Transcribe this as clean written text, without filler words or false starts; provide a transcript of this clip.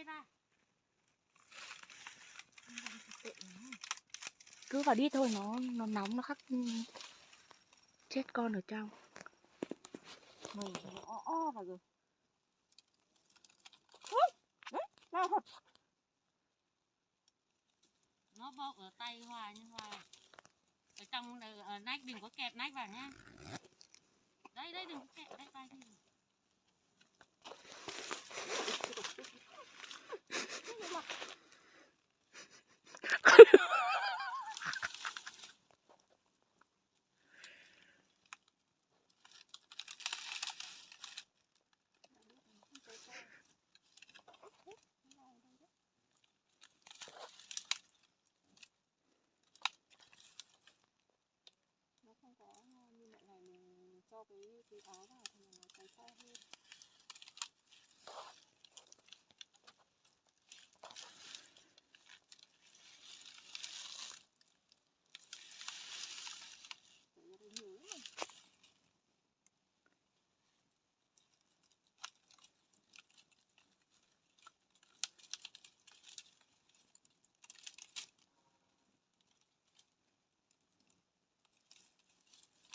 tay ra. Cứ vào đi thôi, nó nóng, nó khắc chết con ở trong. Mày nó vào rồi. Ui, đấy, lao thật. Nó bọc ở tay Hòa nhưng Hòa ở trong ở nách đừng có kẹp nách vào nhá. Đây đừng có kẹp đây tay đi. Nó không có như mọi ngày mình cho cái áo vào.